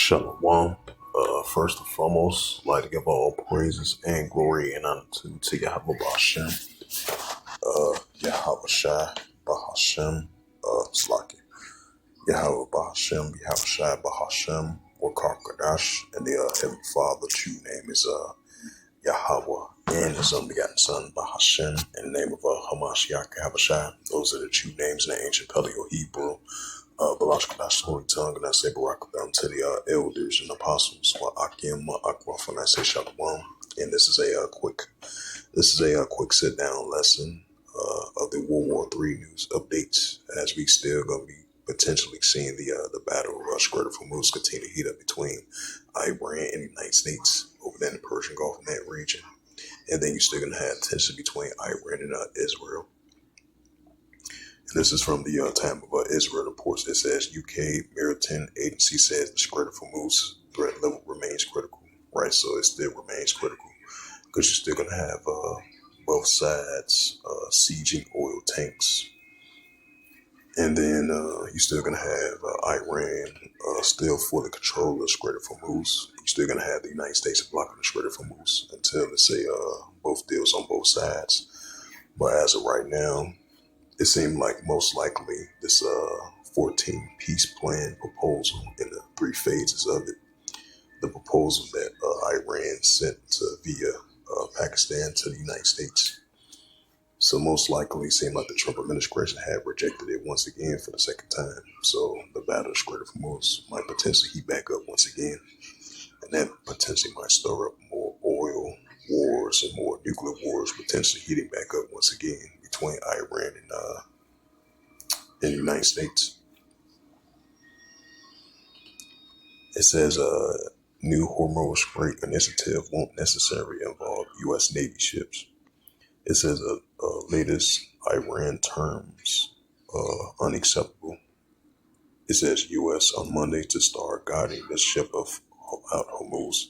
Shalom. First and foremost, I'd like to give all praises and glory and honor to Yahweh Hashem, Yahweh Shai, Bahashem, Slaki, Yahweh Bahashem, Yahweh Shai, Bahashem, Wakar Kadash, and the Heavenly Father, true name is Yahweh, and his unbegotten Son, Bahashem, in the name of Hamashiach, Yahweh Shai. Those are the true names in the ancient Paleo Hebrew. Balash Kadash, Holy Tongue, and I say Barakabam to the elders and apostles, Akim, Akwaf, and I say Shalom. And this is a quick sit down lesson of the World War III news updates, as we still gonna be potentially seeing the battle of Strait of Hormuz continue to heat up between Iran and the United States over there in the Persian Gulf in that region, and then you're still gonna have tension between Iran and Israel. This is from the time of Israel reports. It says UK Maritime Agency says the Strait of Hormuz threat level remains critical. Right, so it still remains critical because you're still going to have both sides sieging oil tanks. And then you're still going to have Iran still fully control the Strait of Hormuz. You're still going to have the United States blocking the Strait of Hormuz until they say both deals on both sides. But as of right now, it seemed like most likely this 14 peace plan proposal in the three phases of it, the proposal that Iran sent via Pakistan to the United States. So most likely it seemed like the Trump administration had rejected it once again for the second time. So the battle of Strait of Hormuz might potentially heat back up once again. And that potentially might stir up more oil wars and more nuclear wars, potentially heating back up once again between Iran and the United States. It says new Hormuz Strait initiative won't necessarily involve U.S. Navy ships. It says latest Iran terms unacceptable. It says U.S. on Monday to start guiding the ship out Hormuz.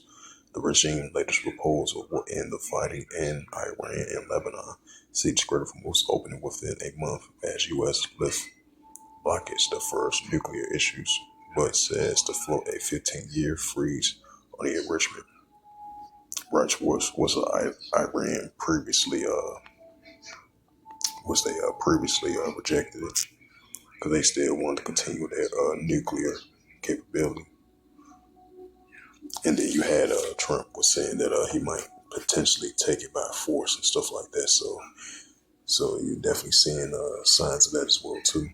The regime latest proposal will end the fighting in Iran and Lebanon. See the Strait of Hormuz opening within a month as U.S. lift blockage the first nuclear issues, but says to float a 15-year freeze on the enrichment. Right, was Iran previously previously rejected it because they still wanted to continue their nuclear capability. And then you had Trump was saying that he might potentially take it by force and stuff like that. So you're definitely seeing signs of that as well too.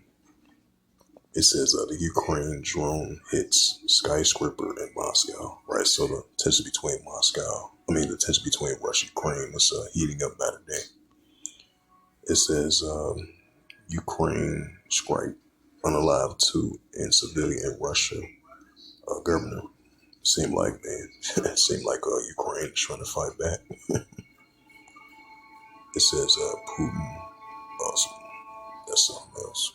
It says the Ukraine drone hits skyscraper in Moscow. Right, so the tension between Russia and Ukraine is heating up by the day. It says Ukraine strike unalive 2 in civilian in Russia. Governor seemed like Ukraine is trying to fight back. It says Putin. Awesome. That's something else.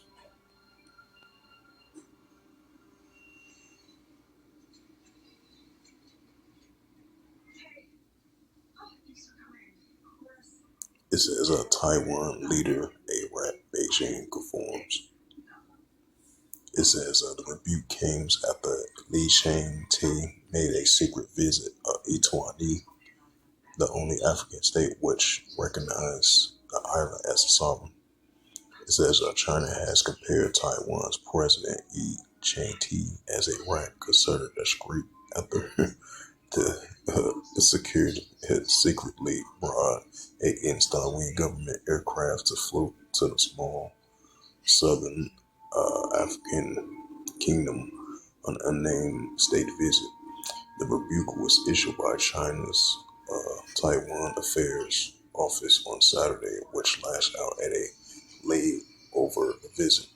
It says Taiwan leader Arab Beijing conforms. It says the rebuke came after Li Chang-te made a secret visit Etouani, the only African state which recognized the island as a sovereign. It says China has compared Taiwan's President Li Chang-te as a rat considered discreet after the security had secretly brought a Taiwan government aircraft to float to the small southern African kingdom on an unnamed state visit. The rebuke was issued by China's Taiwan Affairs Office on Saturday, which lashed out at a laid over the visit,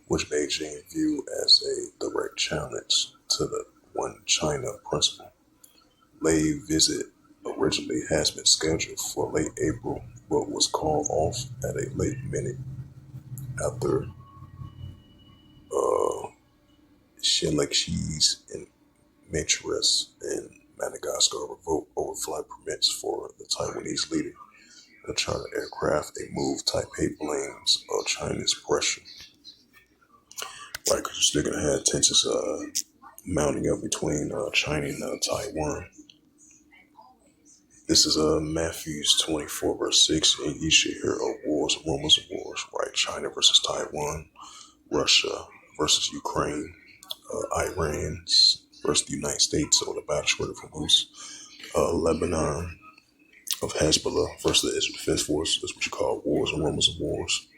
which Beijing viewed as a direct challenge to the One China principle. Lei visit originally has been scheduled for late April, but was called off at a late minute after Shelekshis and Matres in Madagascar revoked overflight permits for the Taiwanese leader. The charter aircraft, a move Taipei blames China's pressure. Right, because you're still going to have tensions mounting up between China and Taiwan. This is Matthews 24 verse 6, and ye shall hear of wars and rumors of wars, right? China versus Taiwan, Russia versus Ukraine, Iran versus the United States, or the battle short of Hormuz, Lebanon of Hezbollah versus the Israel Defense Force. That's what you call wars and rumors of wars.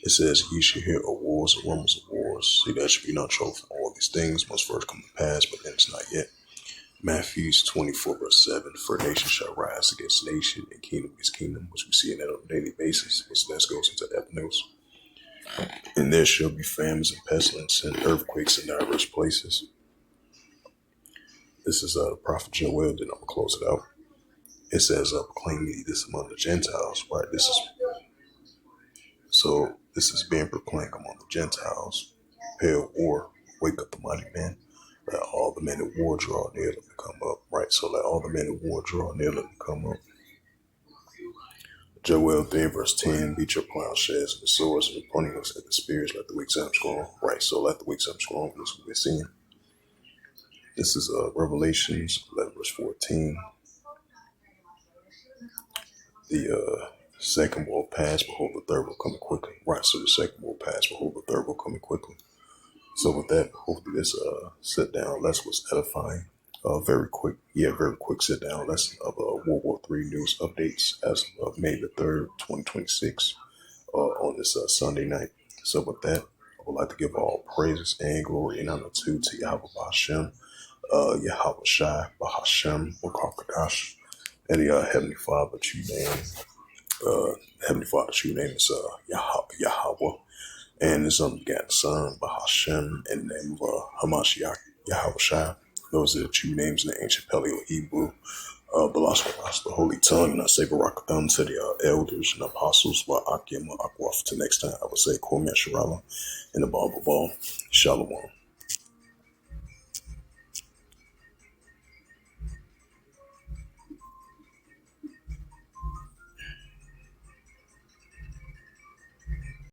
It says, ye shall hear of wars and rumors of wars. See, that should be no trouble. All these things must first come to pass, but then it's not yet. Matthews 24 verse 7, for nation shall rise against nation and kingdom against kingdom, which we see in that on a daily basis, which that goes into ethnos. And there shall be famines and pestilence and earthquakes in diverse places. This is the prophet Joel, then I'm going to close it out. It says, proclaim ye this among the Gentiles, right? This is being proclaimed among the Gentiles. Prepare war, wake up the mighty men. Let all the men of war draw near, let them come up, right? So let all the men of war draw near, let them come up. Joel 3 verse 10, beat your plowshares and the swords and the pruning hooks at the spears, let the weak say I'm strong, right? So let the weak say I'm strong, this is what we're seeing. This is Revelations 11 verse 14. The second will pass, behold, the third will come quickly. Right, so the second will pass, behold, the third will come quickly. So with that, hopefully this sit down lesson was edifying. Very quick sit down lesson of World War III news updates as of May the 3rd, 2026, on this Sunday night. So with that, I would like to give all praises and glory and honor to Yahweh Hashem, Yahweh Shai, Bahashem, Wakakadash, and the Heavenly Father, true name. Heavenly Father, true name is Yahweh. And his unbegotten Son, Bahashem, in the name of Hamashiach, Yahweh Shai. Those are the true names in the ancient Paleo Hebrew. The Holy Tongue, and I say Barakatham to the elders and apostles, Akim Akwaf. Till next time, I would say Kwame Sharala in the Bible Ball. Shalom.